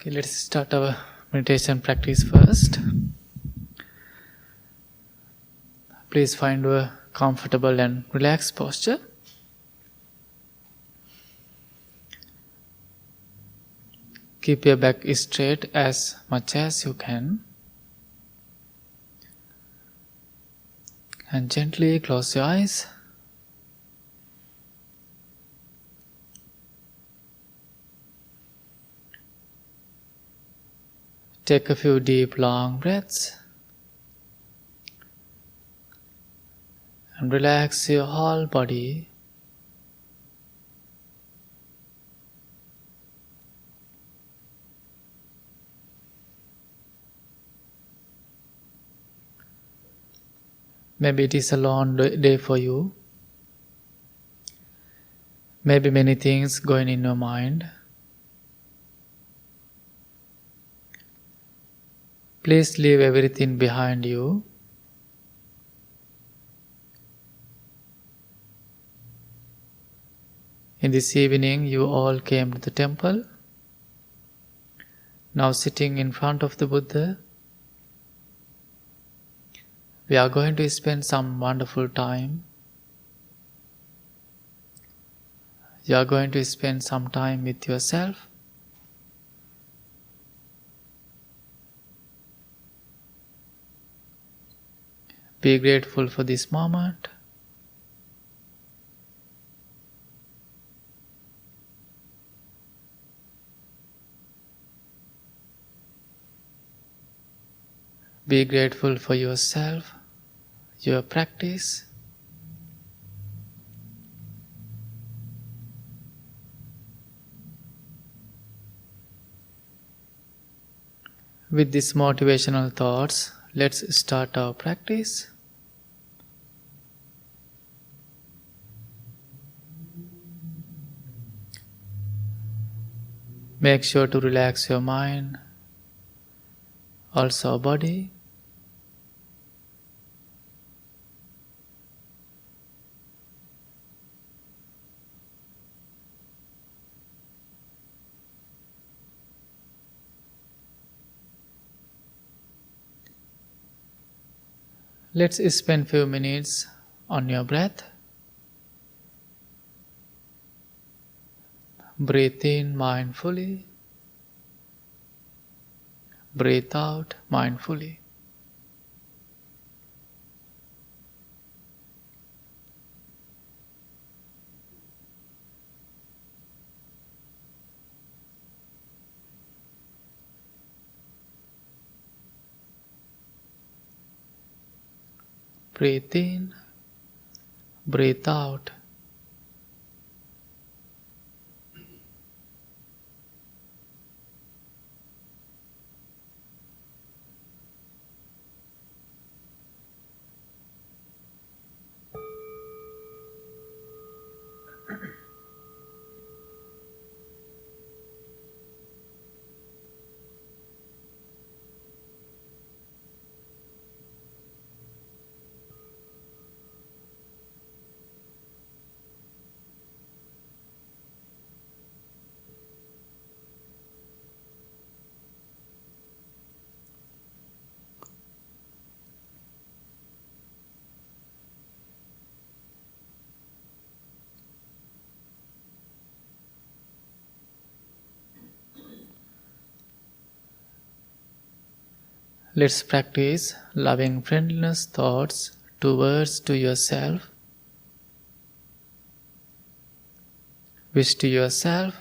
Okay, let's start our meditation practice first. Please find a comfortable and relaxed posture. Keep your back straight as much as you can. And gently close your eyes. Take a few deep, long breaths. And relax your whole body. Maybe it is a long day for you. Maybe many things going in your mind. Please leave everything behind you. In this evening, you all came to the temple. Now sitting in front of the Buddha, we are going to spend some wonderful time. You are going to spend some time with yourself. Be grateful for this moment. Be grateful for yourself, your practice. With these motivational thoughts, let's start our practice. Make sure to relax your mind, also body. Let's spend few minutes on your breath. Breathe in mindfully. Breathe out mindfully. Breathe in, breathe out. Let's practice loving friendliness thoughts towards to yourself. Wish to yourself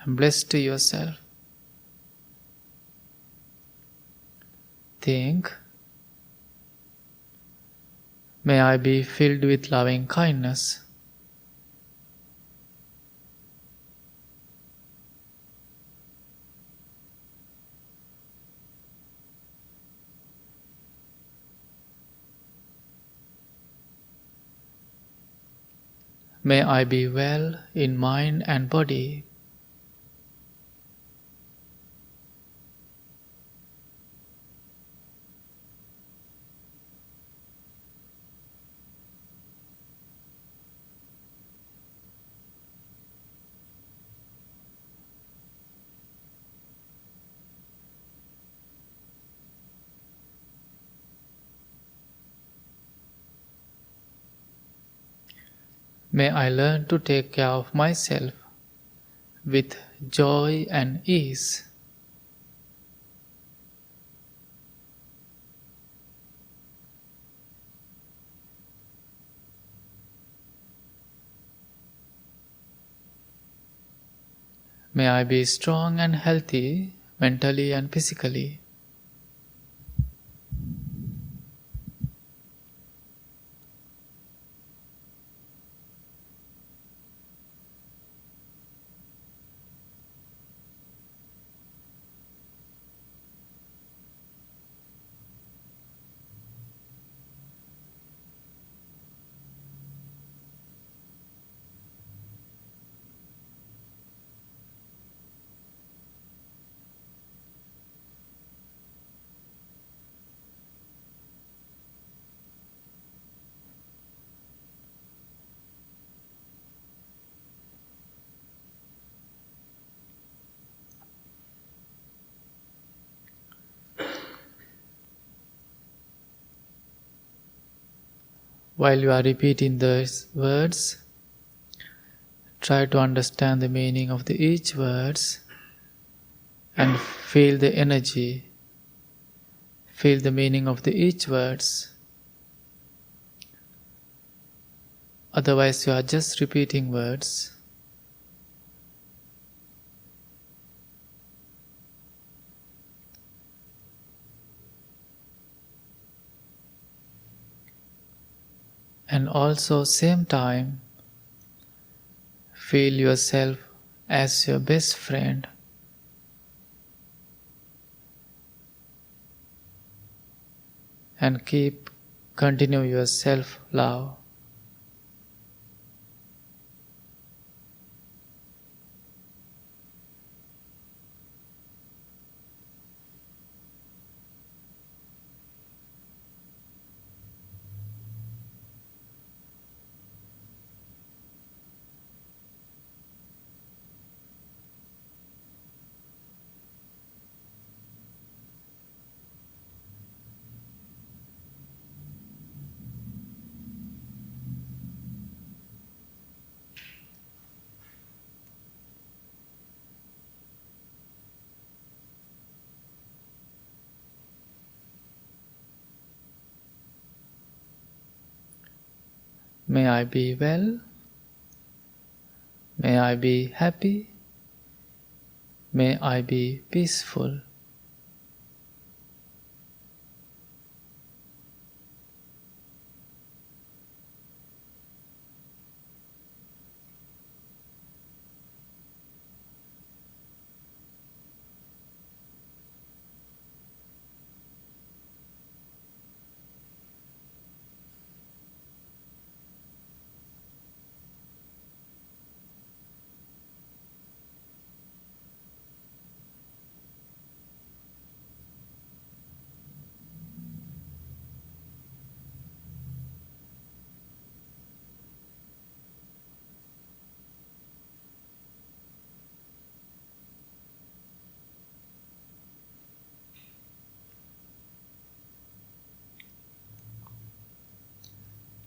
and bless to yourself. Think, may I be filled with loving kindness. May I be well in mind and body. May I learn to take care of myself with joy and ease. May I be strong and healthy mentally and physically. While you are repeating these words, try to understand the meaning of each words and feel the energy. Feel the meaning of each words. Otherwise, you are just repeating words. And also, same time, feel yourself as your best friend. And continue your self-love. May I be well. May I be happy. May I be peaceful.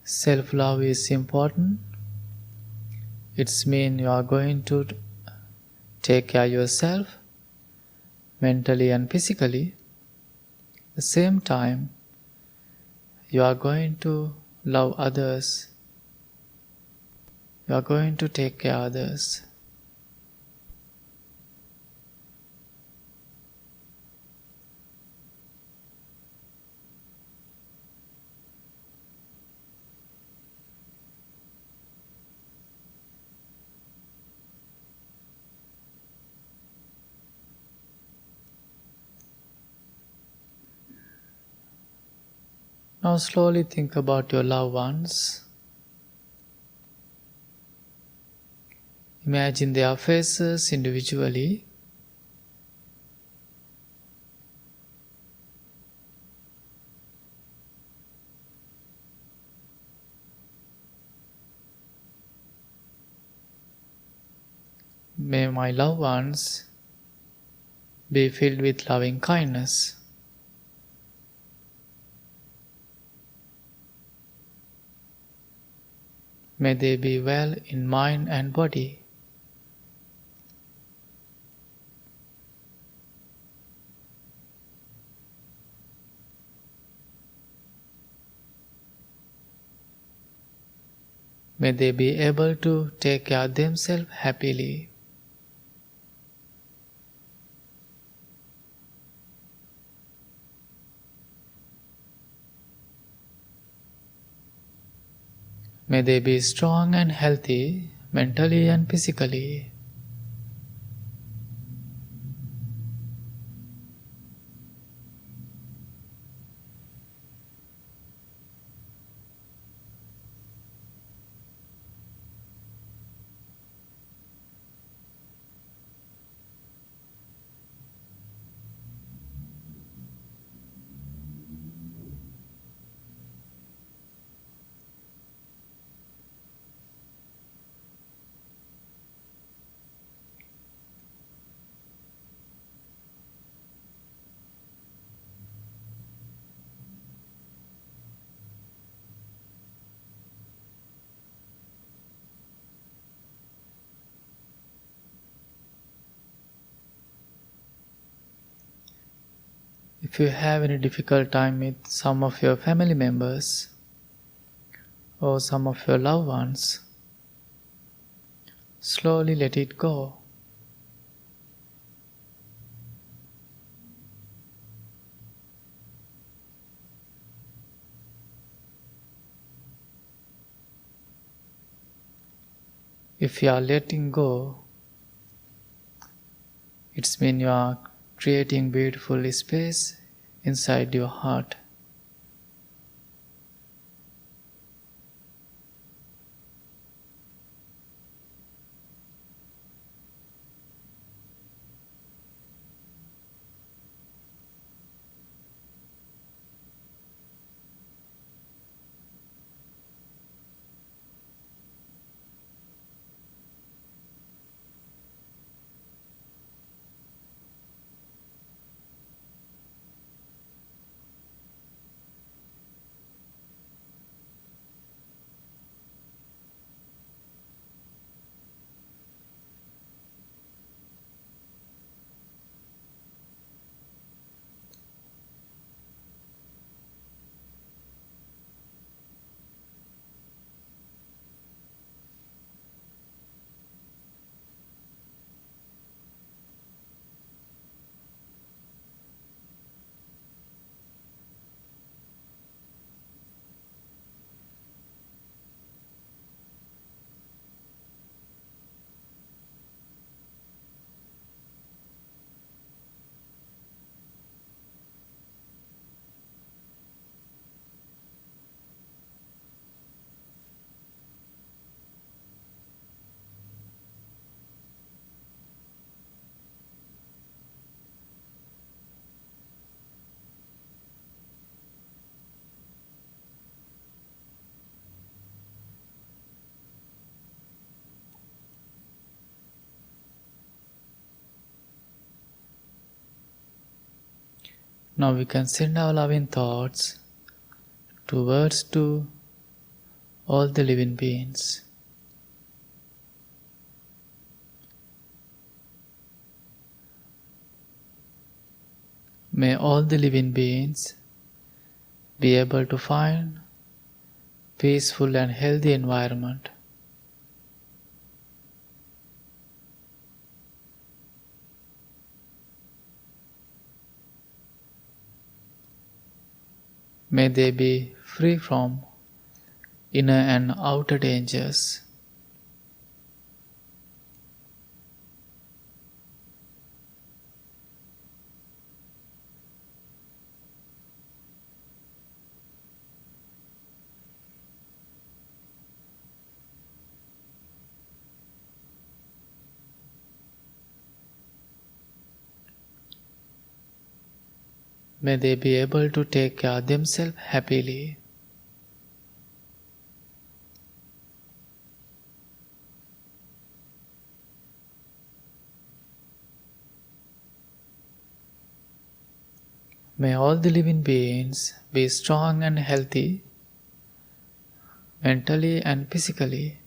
Self-love is important. It's mean you are going to take care of yourself mentally and physically. At the same time, you are going to love others. You are going to take care of others. Now slowly think about your loved ones. Imagine their faces individually. May my loved ones be filled with loving kindness. May they be well in mind and body. May they be able to take care of themselves happily. May they be strong and healthy mentally and physically. If you have any difficult time with some of your family members or some of your loved ones, slowly let it go. If you are letting go, it means you are creating beautiful space inside your heart. Now we can send our loving thoughts towards to all the living beings. May all the living beings be able to find peaceful and healthy environment. May they be free from inner and outer dangers. May they be able to take care of themselves happily. May all the living beings be strong and healthy mentally and physically.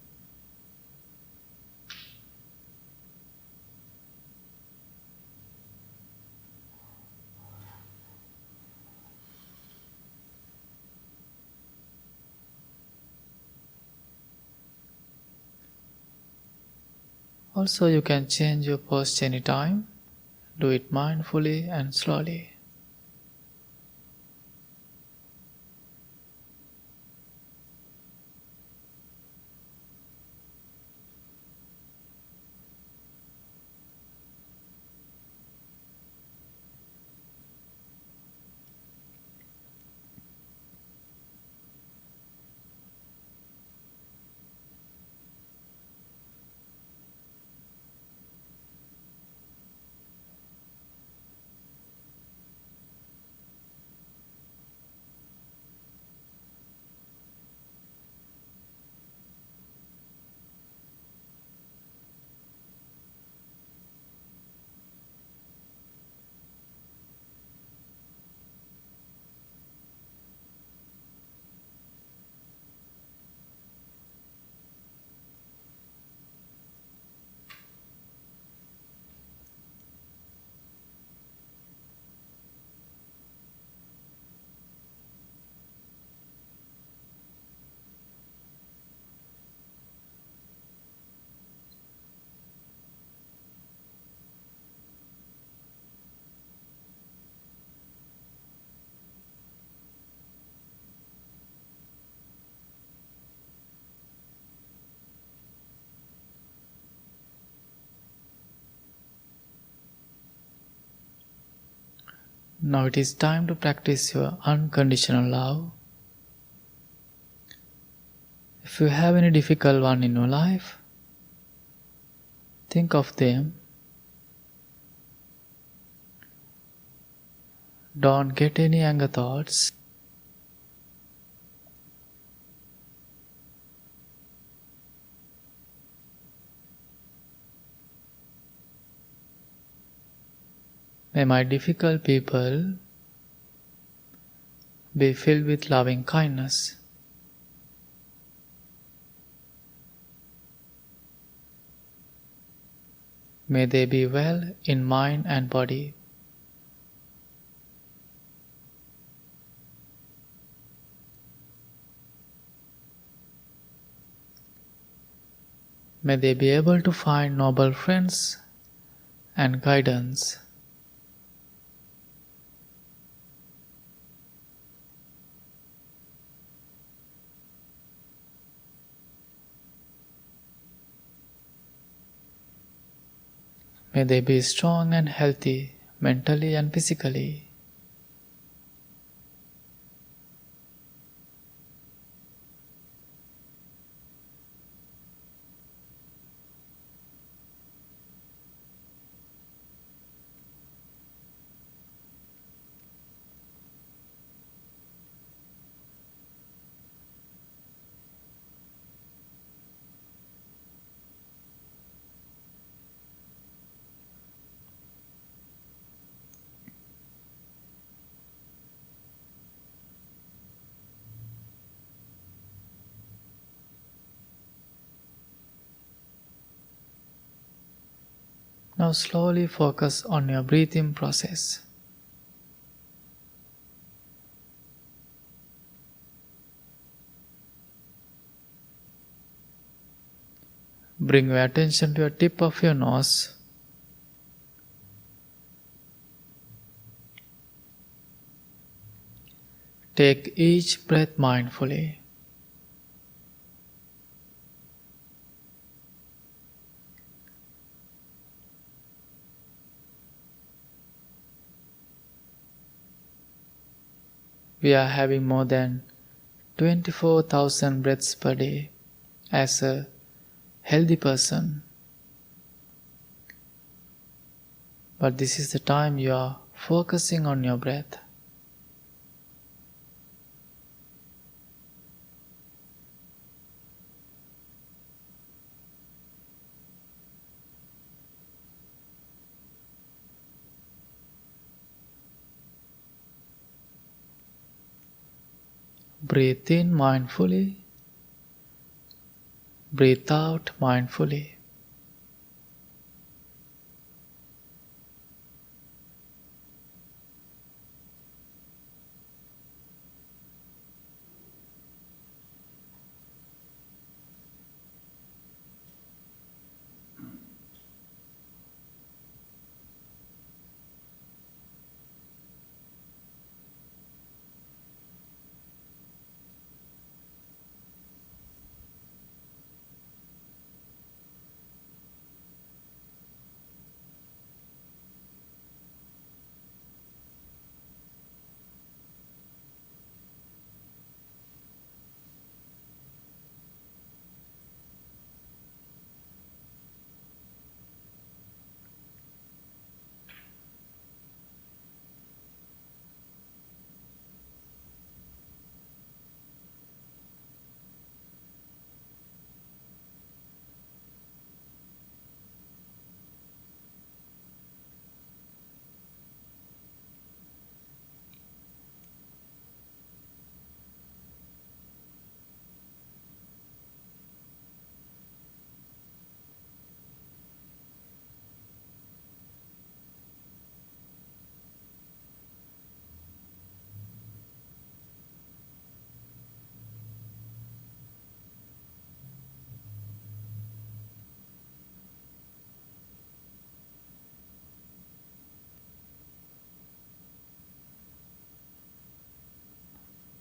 Also, you can change your posture anytime. Do it mindfully and slowly. Now it is time to practice your unconditional love. If you have any difficult one in your life, think of them. Don't get any anger thoughts. May my difficult people be filled with loving kindness. May they be well in mind and body. May they be able to find noble friends and guidance. May they be strong and healthy mentally and physically. Now slowly focus on your breathing process. Bring your attention to the tip of your nose. Take each breath mindfully. We are having more than 24,000 breaths per day as a healthy person. But this is the time you are focusing on your breath. Breathe in mindfully Breathe out mindfully.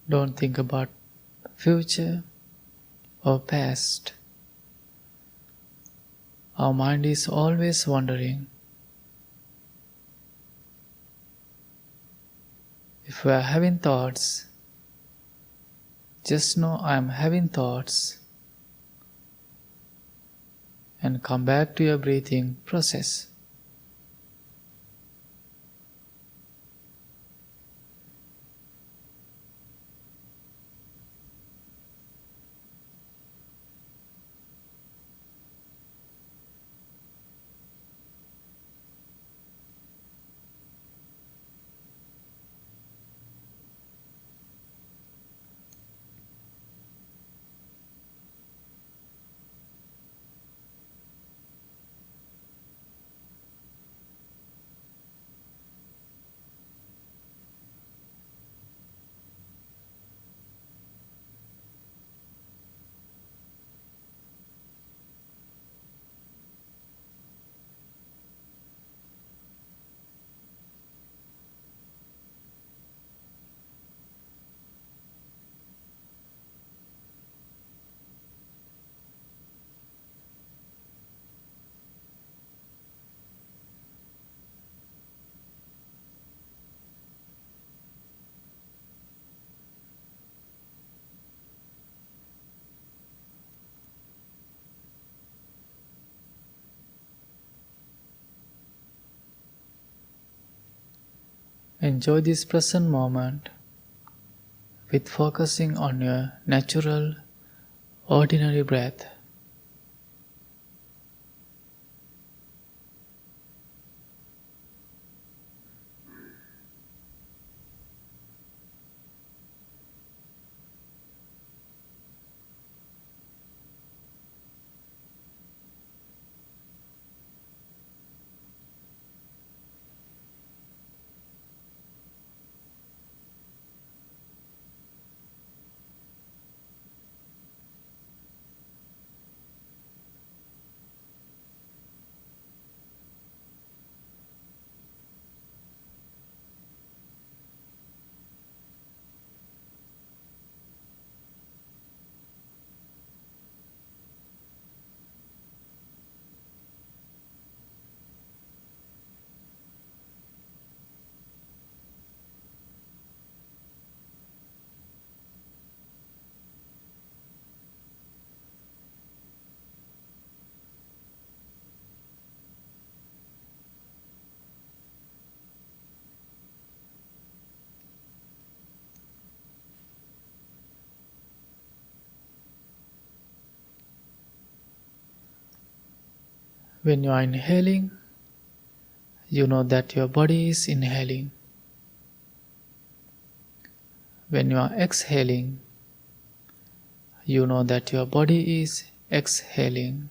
Don't think about future or past. Our mind is always wandering. If we are having thoughts, just know I am having thoughts and come back to your breathing process. Enjoy this present moment with focusing on your natural, ordinary breath. When you are inhaling, you know that your body is inhaling. When you are exhaling, you know that your body is exhaling.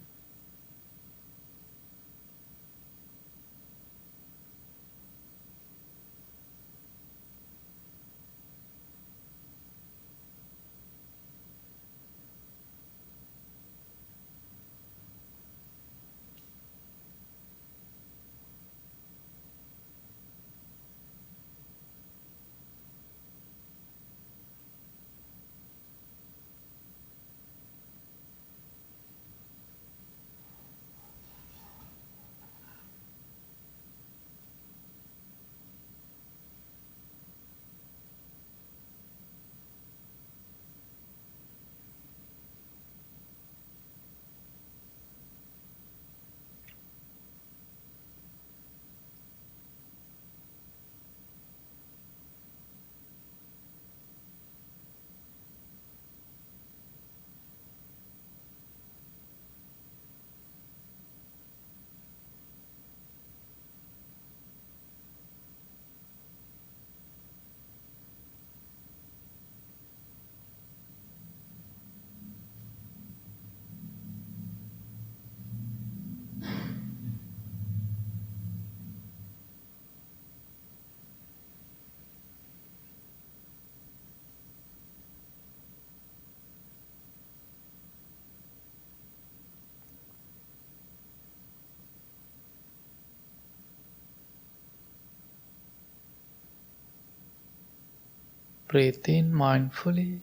Breathe in mindfully,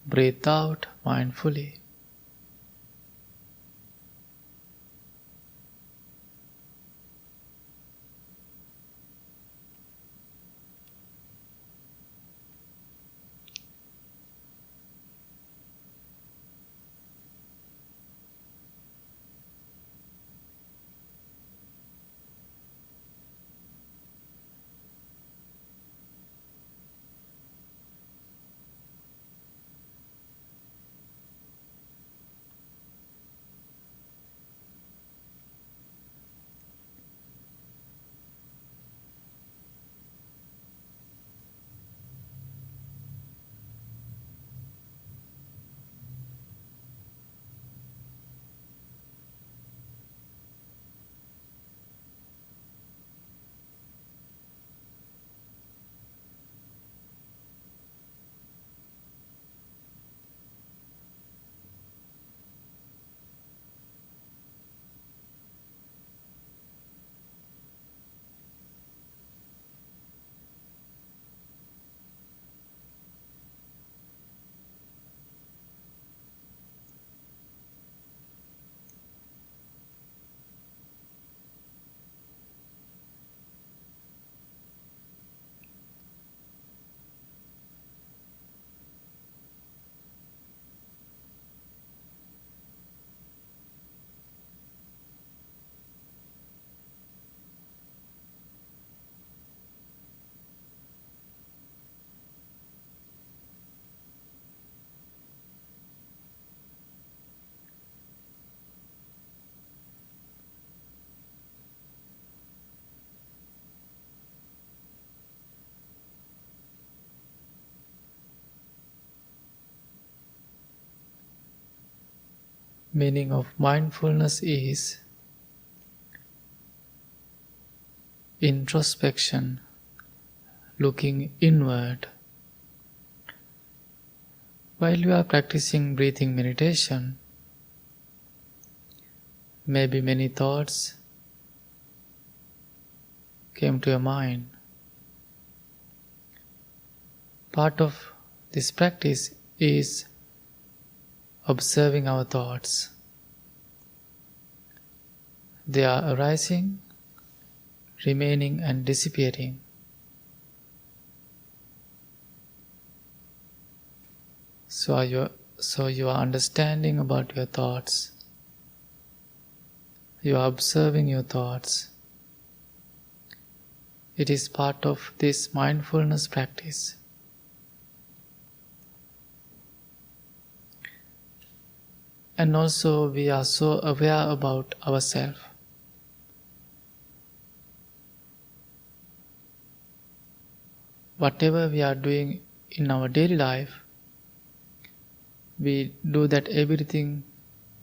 breathe out mindfully. Meaning of mindfulness is introspection, looking inward. While you are practicing breathing meditation, maybe many thoughts came to your mind. Part of this practice is observing our thoughts. They are arising, remaining, and disappearing. So you are understanding about your thoughts. You are observing your thoughts. It is part of this mindfulness practice. And also we are so aware about ourselves. Whatever we are doing in our daily life, We do that everything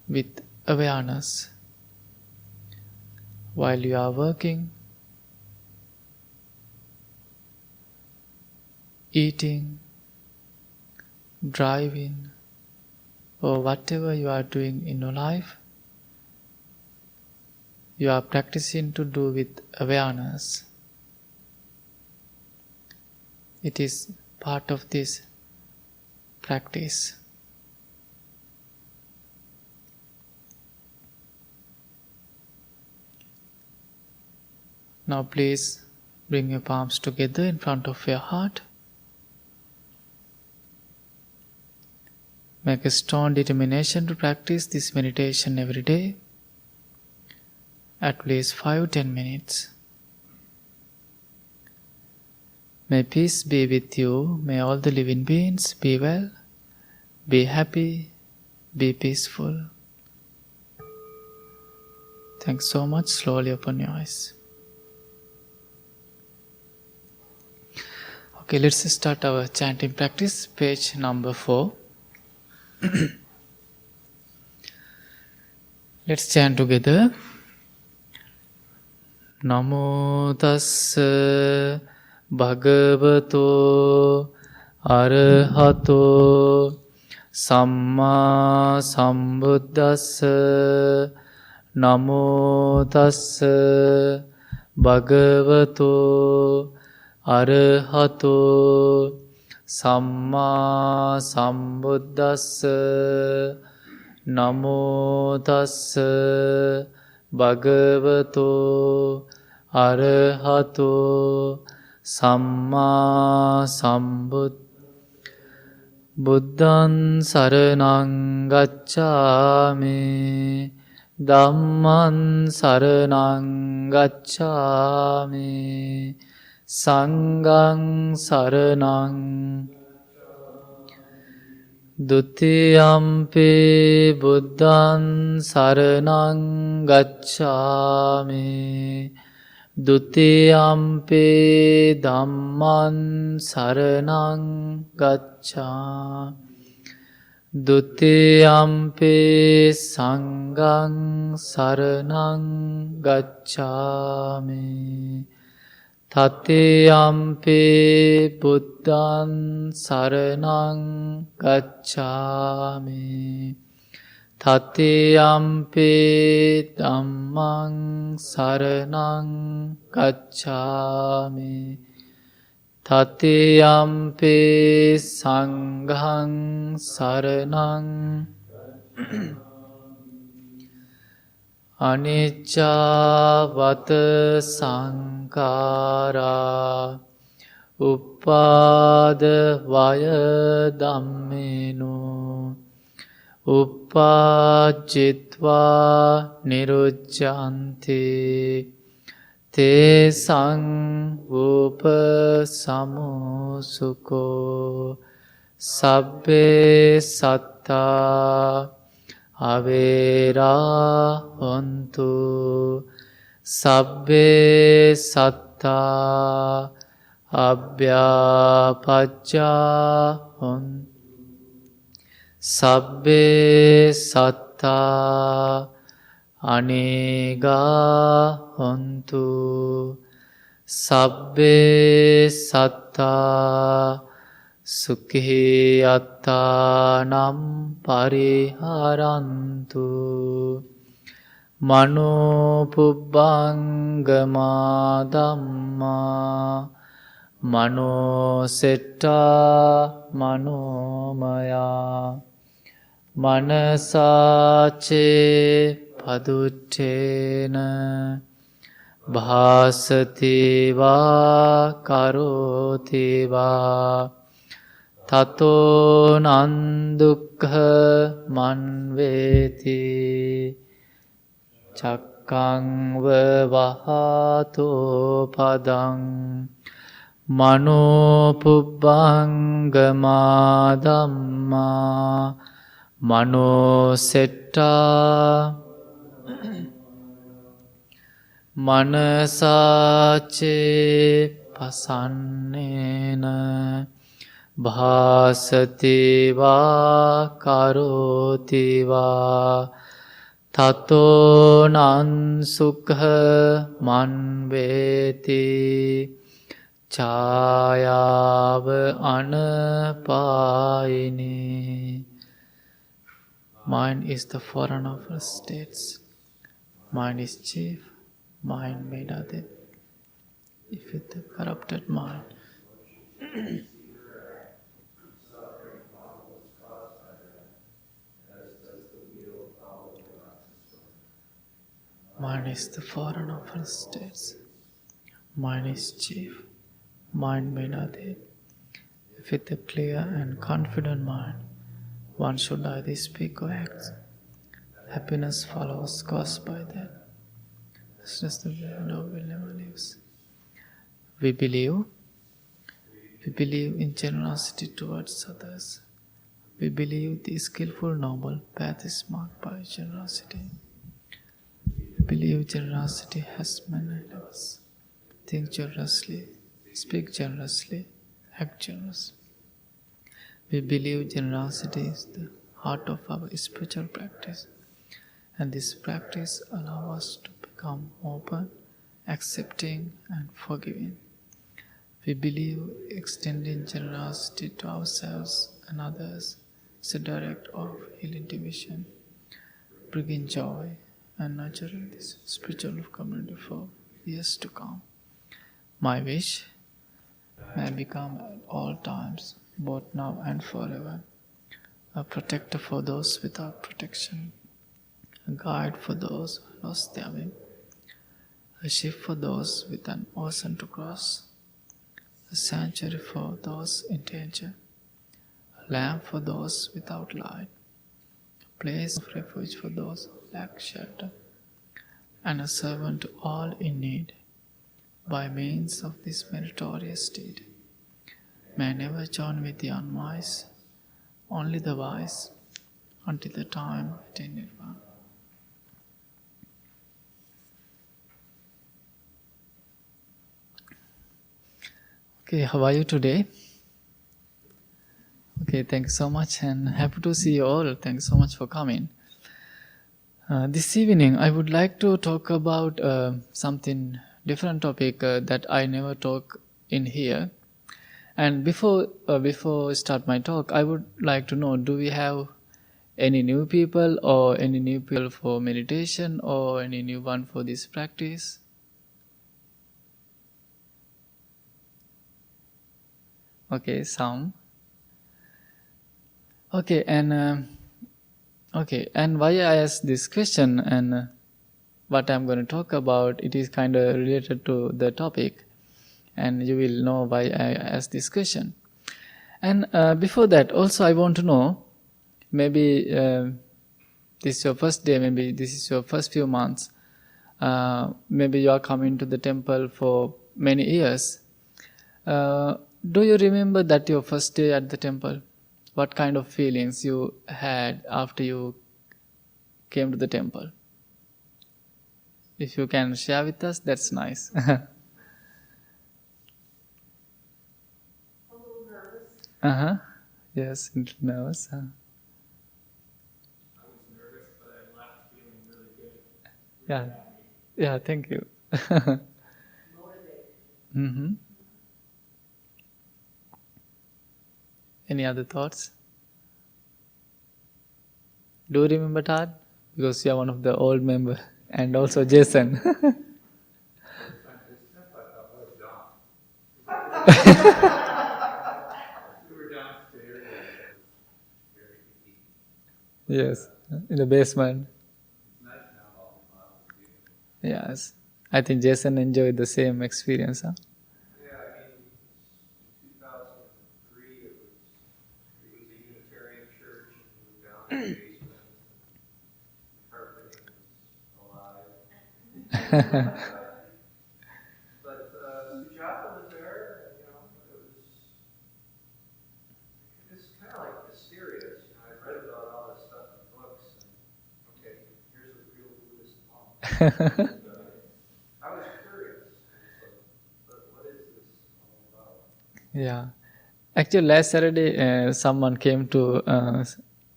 with awareness. While you are working, eating, driving, or whatever you are doing in your life, you are practicing to do with awareness. It is part of this practice. Now please bring your palms together in front of your heart. Make a strong determination to practice this meditation every day, at least 5-10 minutes. May peace be with you. May all the living beings be well, be happy, be peaceful. Thanks so much. Slowly open your eyes. Okay, let's start our chanting practice. Page number 4. Let's chant together. Namo tassa bhagavato arahato samma sambuddhassa. Namo tassa bhagavato arahato samma sambuddhassa. Namo tassa bhagavato arahato samma sambuddhassa. Buddhaṃ saraṇaṃ gacchāmi, Dhammaṃ saraṇaṃ gacchāmi, Saṅgham saraṇaṃ. Dutiyampi buddhaṃ saraṇaṃ gacchāmi, Dutiyampi dhammaṃ saraṇaṃ gacchāmi, Dutiyampi saṅgham saraṇaṃ gacchāmi, Tatiyampi buddhaṃ saraṇaṃ gacchāmi, Tatiyampi dhammaṃ saraṇaṃ gacchāmi, Tatiyampi saṅgham saraṇaṃ. Anicca vata saṅkhārā uppada vaya dhammeno uppajjitva nirucchanti te saṅ upasamosukho sabbe sattā avera hontu sabbe sattā abhyapajja hontu sabbe sattā anega hontu sabbe sattā sukhi attānam pariharantu mano pubbangama dhamma mano setta manomaya manasace paduttena bhasati va karoti va tato nandukkha manveti cakkang vahato padang mano pubbangama dhamma mano setta manasace pasannena Bhasati va karoti va tato nan sukha manveti chayava anapayini. Mind is the forerunner of all states. Mind is chief. Mind made other. If with the corrupted mind. Mind is the forerunner of all states. Mind is chief. Mind made other. If with a clear and confident mind, one should either speak or act. Happiness follows caused by that. It's just the window will never leaves. We believe in generosity towards others. We believe the skillful noble path is marked by generosity. We believe generosity has many levels. Think generously, speak generously, act generously. We believe generosity is the heart of our spiritual practice, and this practice allows us to become open, accepting, and forgiving. We believe extending generosity to ourselves and others is a direct or healing division, bringing joy and nurturing this spiritual community for years to come. My wish may become at all times, both now and forever, a protector for those without protection, a guide for those who lost their way, a ship for those with an ocean to cross, a sanctuary for those in danger, a lamp for those without light, a place of refuge for those who lack shelter, and a servant to all in need. By means of this meritorious deed, may I never join with the unwise, only the wise, until the time attain nirvana. Okay, how are you today? Okay, thanks so much and happy to see you all. Thanks so much for coming. This evening, I would like to talk about something different topic that I never talk in here. And before I start my talk, I would like to know: do we have any new people or any new people for meditation or any new one for this practice? Okay, some. Okay, and why I asked this question and what I'm going to talk about, it is kind of related to the topic, and you will know why I asked this question. And before that, also I want to know, maybe this is your first day, maybe this is your first few months, maybe you are coming to the temple for many years. Do you remember that your first day at the temple? What kind of feelings you had after you came to the temple? If you can share with us, that's nice. A little nervous. Yes, a little nervous. I was nervous, but I left feeling really good. Yeah, thank you. Motivated. Any other thoughts? Do you remember Todd? Because you are one of the old member, and also Jason. First time this step, I thought I was dumb. We were downstairs, and it was very deep. Yes, in the basement. It's nice now, all the models are beautiful. Yes, I think Jason enjoyed the same experience. Huh? Yeah, I mean, in 2003, it was a Unitarian church, and we were down in the basement. The carpeting was alive. But Sujata was there, and it was kind of like mysterious. I'd read about all this stuff in books, and okay, here's a real Buddhist monk. I was curious. But what is this all about? Yeah, Actually, last Saturday, someone came to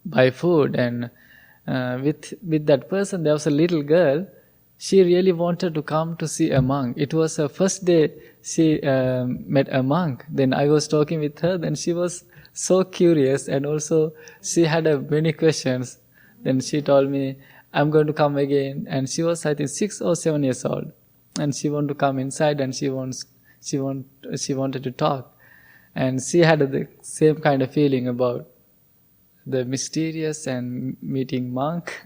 buy food, and with that person, there was a little girl. She really wanted to come to see a monk. It was her first day she met a monk. Then I was talking with her. Then she was so curious, and also she had many questions. Then she told me, "I'm going to come again." And she was, I think, 6 or 7 years old, and she wanted to come inside, and she wanted to talk. And she had the same kind of feeling about the mysterious and meeting monk.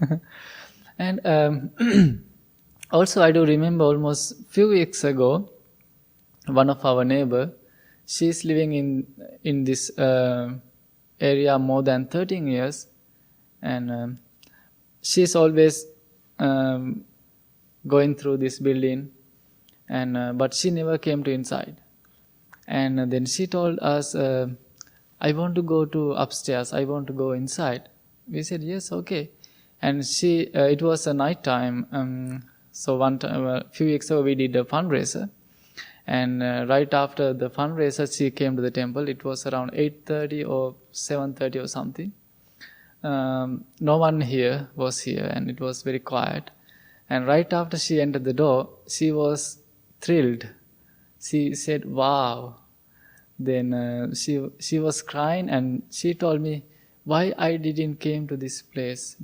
And also, I do remember almost few weeks ago, one of our neighbor, she's living in this area more than 13 years, and she's always going through this building, and but she never came to inside. And then she told us, I want to go to upstairs, I want to go inside. We said, yes, okay. And it was a night time. So one time, a few weeks ago, we did a fundraiser. And right after the fundraiser, she came to the temple. It was around 8:30 or 7:30 or something. No one here was here, and it was very quiet. And right after she entered the door, she was thrilled. She said, wow. Then she was crying, and she told me why I didn't come to this place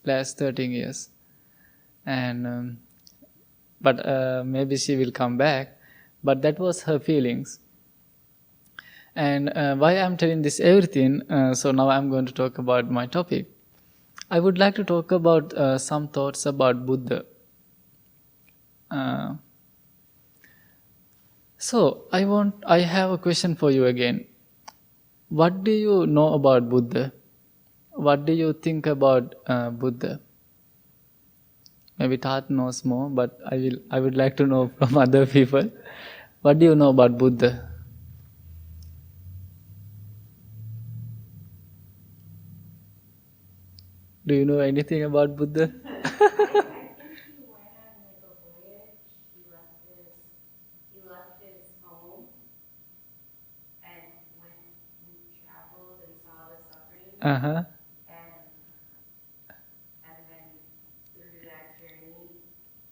last 13 years. And but maybe she will come back. But that was her feelings. And why I'm telling this everything, so now I'm going to talk about my topic. I would like to talk about some thoughts about Buddha. So I have a question for you again. What do you know about Buddha? What do you think about Buddha? Maybe Tat knows more, but I would like to know from other people. What do you know about Buddha? Do you know anything about Buddha? Uh-huh. And then through that journey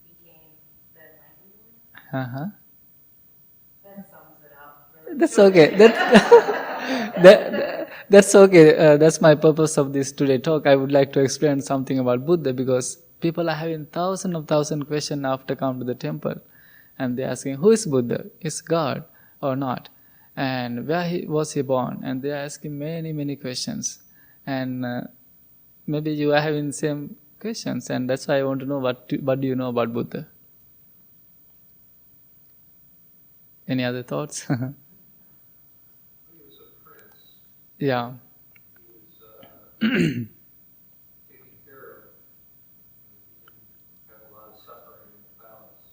became the enlightened one. Uh-huh. That sums it up. Really. That's okay. That's okay. That's my purpose of this today talk. I would like to explain something about Buddha, because people are having thousand questions after come to the temple, and they're asking, who is Buddha? Is God or not? And where was he born? And they're asking many questions. And maybe you are having same questions, and that's why I want to know what do you know about Buddha? Any other thoughts? He was a prince. Yeah. He was taken care of. He didn't have a lot of suffering in the palace.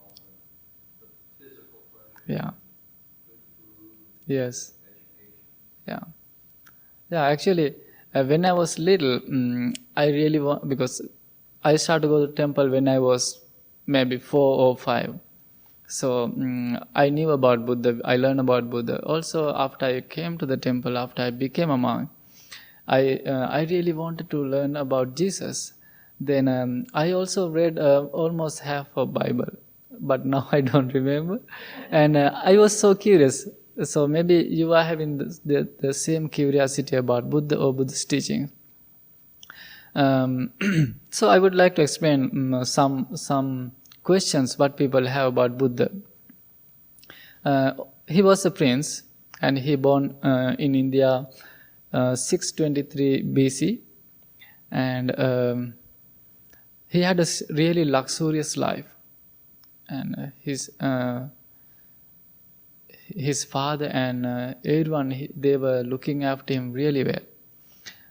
All the physical pleasure. Yeah. Good food. Yes. Education. Yeah. Yeah, actually, when I was little, I really because I started to go to temple when I was maybe 4 or 5. So I knew about Buddha, I learned about Buddha. Also, after I came to the temple, after I became a monk, I really wanted to learn about Jesus. Then I also read almost half of Bible, but now I don't remember. And I was so curious. So maybe you are having the same curiosity about Buddha or Buddhist teaching. So I would like to explain some questions what people have about Buddha. He was a prince, and he born in India 623 BC, and he had a really luxurious life, and his father and everyone, they were looking after him really well.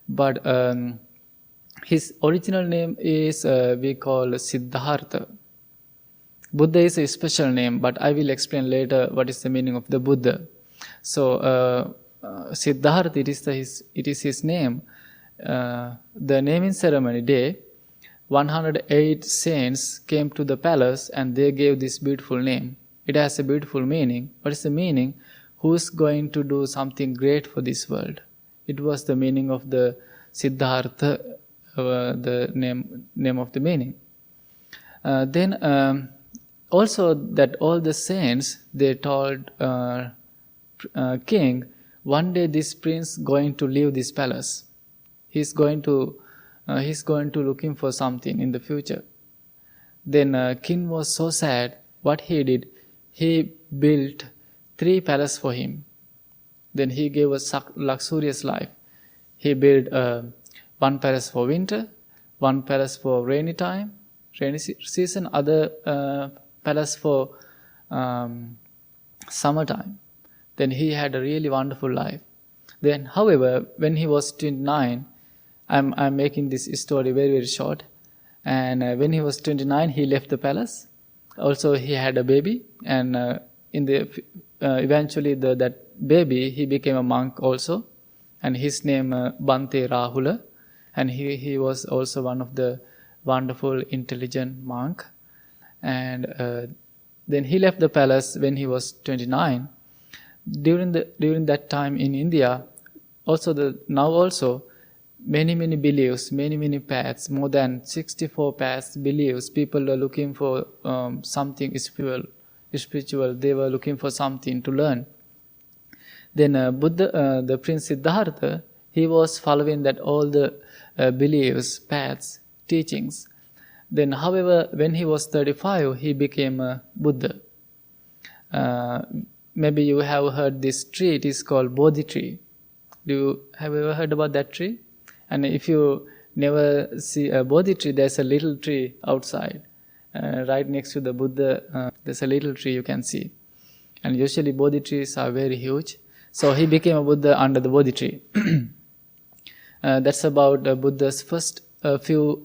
But his original name is we call Siddhartha. Buddha is a special name, but I will explain later what is the meaning of the Buddha. So Siddhartha, it is his name. The naming ceremony day, 108 saints came to the palace, and they gave this beautiful name. It has a beautiful meaning. What is the meaning? who's going to do something great for this world. It was the meaning of the Siddhartha, the name of the meaning. Then also that all the saints, they told king, one day this prince going to leave this palace. He's going to looking for something in the future. Then king was so sad. What he did, he built 3 palaces for him. Then he gave a luxurious life. He built 1 palace for winter, 1 palace for rainy season, other palace for summertime. Then he had a really wonderful life. Then, however, when he was 29, I'm making this story very, very short. And when he was 29, he left the palace. Also, he had a baby, and eventually that baby, he became a monk also, and his name Bhante Rahula, and he was also one of the wonderful, intelligent monk. And then he left the palace when he was 29. During that time in India, also many beliefs, many paths, more than 64 paths, beliefs. People are looking for something spiritual. They were looking for something to learn. Then Buddha, the Prince Siddhartha, he was following that all the beliefs, paths, teachings. Then, however, when he was 35, he became a Buddha. Maybe you have heard this tree. It is called Bodhi tree. Have you ever heard about that tree? And if you never see a Bodhi tree, there's a little tree outside. Right next to the Buddha, there's a little tree you can see. And usually Bodhi trees are very huge. So he became a Buddha under the Bodhi tree. That's about Buddha's first few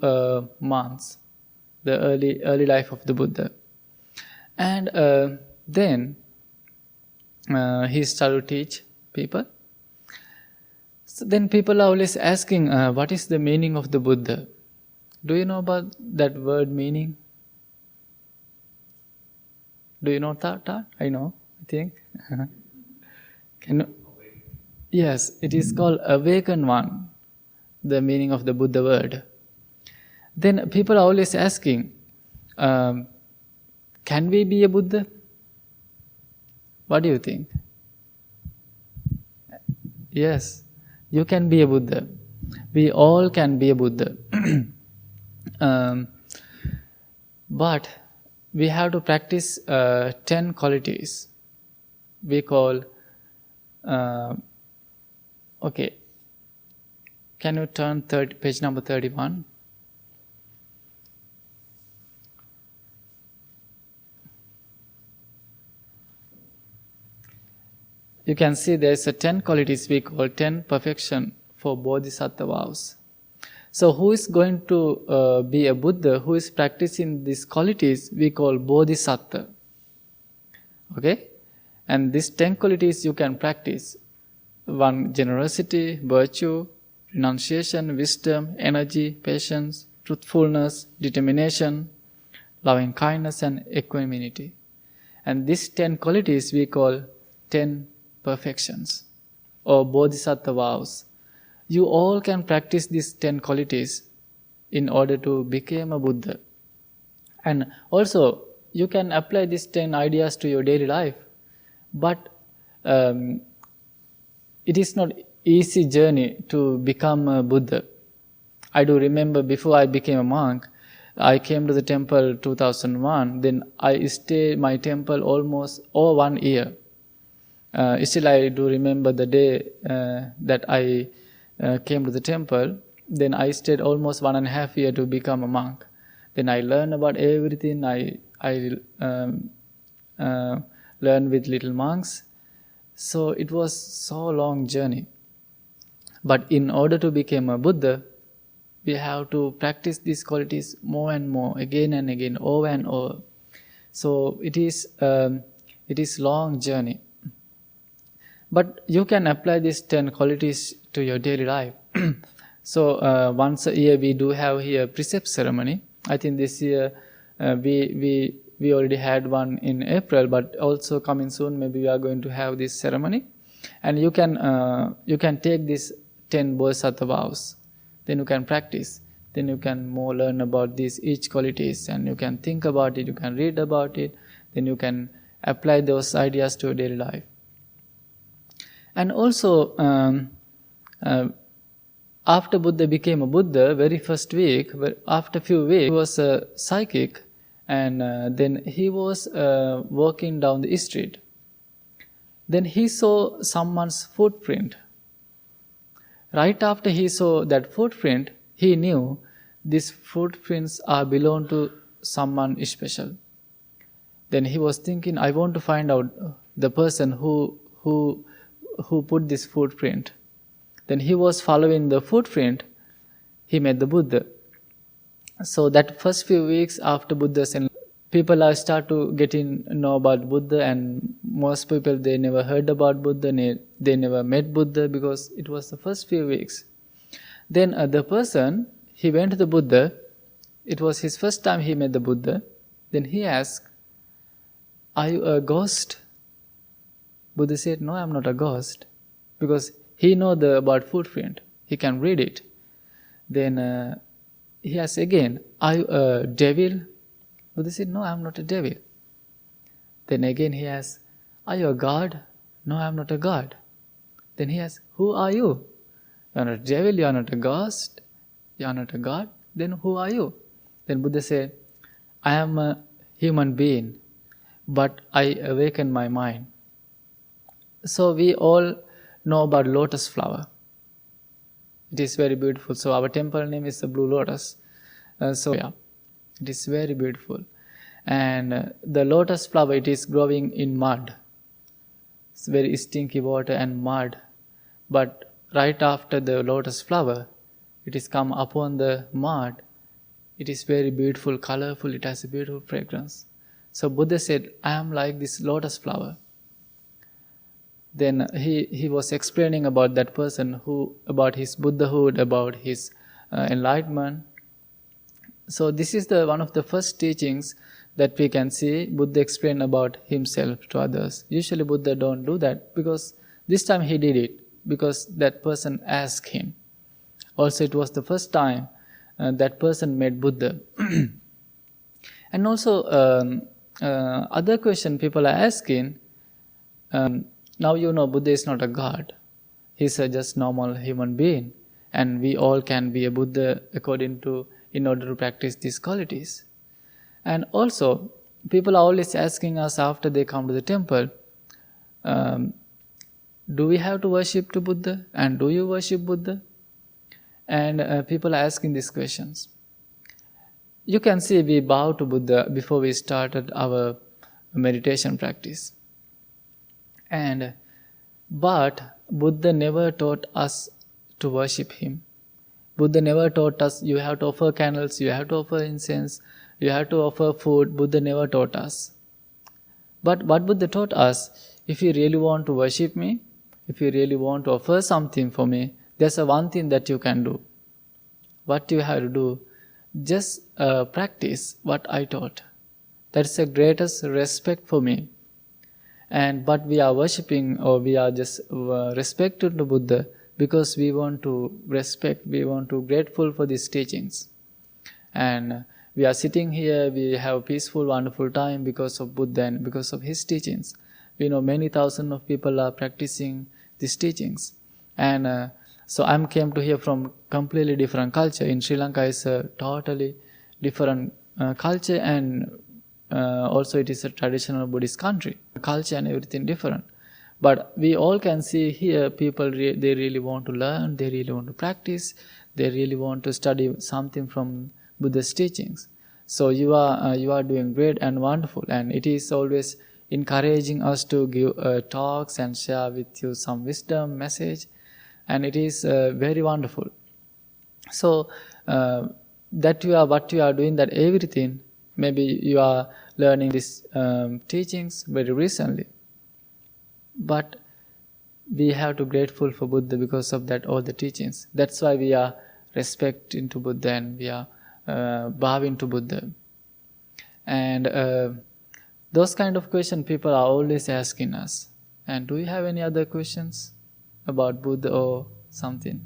months, the early life of the Buddha. And then he started to teach people. So then people are always asking, what is the meaning of the Buddha? Do you know about that word meaning? Do you know that? I know, I think. Yes, it is called awakened one, the meaning of the Buddha word. Then people are always asking, can we be a Buddha? What do you think? Yes, you can be a Buddha. We all can be a Buddha. But we have to practice 10 qualities. We call... okay. Can you turn page number 31? You can see there's a 10 qualities we call 10 perfection for Bodhisattva vows. So who is going to be a Buddha, who is practicing these qualities, we call Bodhisattva. Okay? And these 10 qualities you can practice. 1, generosity, virtue, renunciation, wisdom, energy, patience, truthfulness, determination, loving kindness, and equanimity. And these 10 qualities we call 10 perfections or Bodhisattva vows. You all can practice these 10 qualities in order to become a Buddha. And also, you can apply these 10 ideas to your daily life. But it is not easy journey to become a Buddha. I do remember before I became a monk, I came to the temple 2001. Then I stayed my temple almost 1 year. Still I do remember the day that I came to the temple. Then I stayed almost 1.5 years to become a monk. Then I learned about everything. I learned with little monks. So it was so long journey. But in order to become a Buddha, we have to practice these qualities more and more, again and again, over and over. So it is long journey. But you can apply these 10 qualities to your daily life. So once a year we do have here precept ceremony. I think this year we We already had one in April, but also coming soon, maybe we are going to have this ceremony. And you can take these 10 bodhisattva vows. Then you can practice. Then you can more learn about these each qualities, and you can think about it, you can read about it, then you can apply those ideas to your daily life. And also, after Buddha became a Buddha, very first week, after few weeks, he was a psychic, and then he was walking down the street. Then he saw someone's footprint. Right after he saw that footprint, he knew these footprints belong to someone special. Then he was thinking, I want to find out the person who put this footprint. Then he was following the footprint, he met the Buddha. So that first few weeks after Buddha's enlightenment, people are start to know about Buddha, and most people, they never heard about Buddha, they never met Buddha, because it was the first few weeks. Then the person, he went to the Buddha, it was his first time he met the Buddha. Then he asked, are you a ghost? Buddha said, no, I am not a ghost, because he knows about footprint, he can read it. Then he asked again, are you a devil? Buddha said, no, I am not a devil. Then again he asked, are you a god? No, I am not a god. Then he asked, who are you? You are not a devil, you are not a ghost, you are not a god. Then who are you? Then Buddha said, I am a human being, but I awaken my mind. So we all know about lotus flower. It is very beautiful. So our temple name is the Blue Lotus. It is very beautiful. And the lotus flower, it is growing in mud. It's very stinky water and mud. But right after the lotus flower, it is come upon the mud. It is very beautiful, colorful, it has a beautiful fragrance. So Buddha said, I am like this lotus flower. Then he was explaining about that person, about his Buddhahood, about his enlightenment. So this is one of the first teachings that we can see Buddha explain about himself to others. Usually Buddha don't do that, because this time he did it because that person asked him. Also it was the first time that person met Buddha. And also other question people are asking, now you know Buddha is not a god. He's a just normal human being, and we all can be a Buddha in order to practice these qualities. And also, people are always asking us after they come to the temple, do we have to worship to Buddha? And do you worship Buddha? And people are asking these questions. You can see we bow to Buddha before we started our meditation practice. But Buddha never taught us to worship him. Buddha never taught us you have to offer candles, you have to offer incense, you have to offer food. Buddha never taught us. But what Buddha taught us, if you really want to worship me, if you really want to offer something for me, there's one thing that you can do. What you have to do, just practice what I taught. That's the greatest respect for me. But we are worshipping, or we are just respecting the Buddha because we want to respect, we want to grateful for these teachings. And we are sitting here, we have peaceful, wonderful time because of Buddha and because of his teachings. We know many thousands of people are practicing these teachings. And so I came to hear from completely different culture. In Sri Lanka is a totally different culture, and also it is a traditional Buddhist country. Culture and everything different. But we all can see here people, they really want to learn, they really want to practice, they really want to study something from Buddha's teachings. So you are doing great and wonderful, and it is always encouraging us to give talks and share with you some wisdom, message, and it is very wonderful. So what you are doing, that everything, maybe you are learning these teachings very recently, but we have to grateful for Buddha because of that all the teachings. That's why we are respecting to Buddha and we are bowing to Buddha. And Those kind of questions people are always asking us. And do you have any other questions about Buddha or something?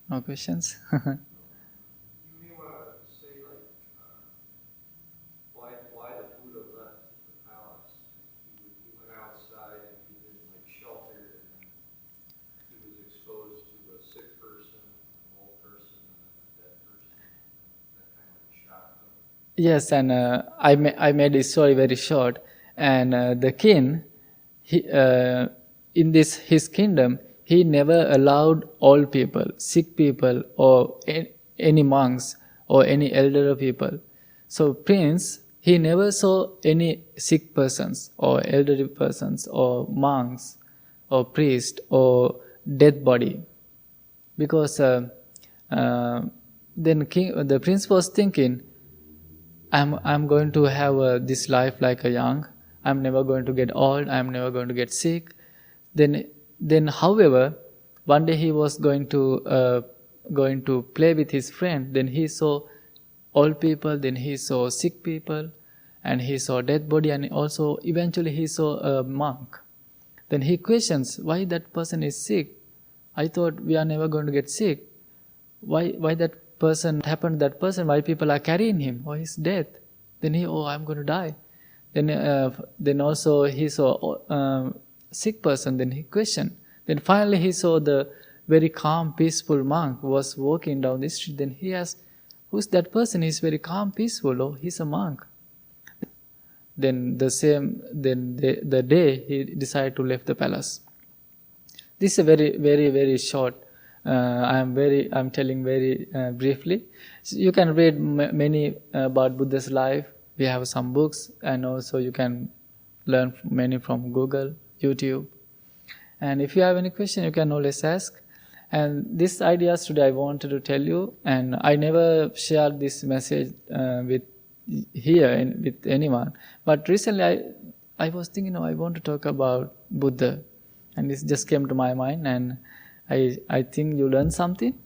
No questions? You may want to say, like, why the Buddha left the palace. He went outside and he been like sheltered, and then he was exposed to a sick person, an old person, and a dead person. That kind of like shocked him. Yes, and I made this story very short. And the king, in his kingdom, he never allowed old people, sick people, or any monks or any elderly people. So prince, he never saw any sick persons or elderly persons or monks or priest or dead body, because then the prince was thinking, I'm going to have this life like a young. I'm never going to get old. I'm never going to get sick. Then, however, one day he was going to play with his friend. Then he saw old people. Then he saw sick people, and he saw dead body, and also eventually he saw a monk. Then he questions why that person is sick. I thought we are never going to get sick. Why that person happened to that person? Why people are carrying him? Or he's dead? Then I'm going to die. Then also he saw sick person. Then he questioned. Then finally he saw the very calm, peaceful monk was walking down the street. Then he asked, "Who's that person? He's very calm, peaceful. Oh, he's a monk." Then the day he decided to leave the palace. This is a very, very, very short. I'm telling very briefly. So you can read many about Buddha's life. We have some books, and also you can learn many from Google, YouTube. And if you have any question, you can always ask. And these ideas today I wanted to tell you, and I never shared this message with anyone. But recently I was thinking, I want to talk about Buddha, and this just came to my mind, and I think you learned something.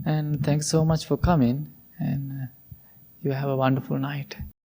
And thanks so much for coming, and you have a wonderful night.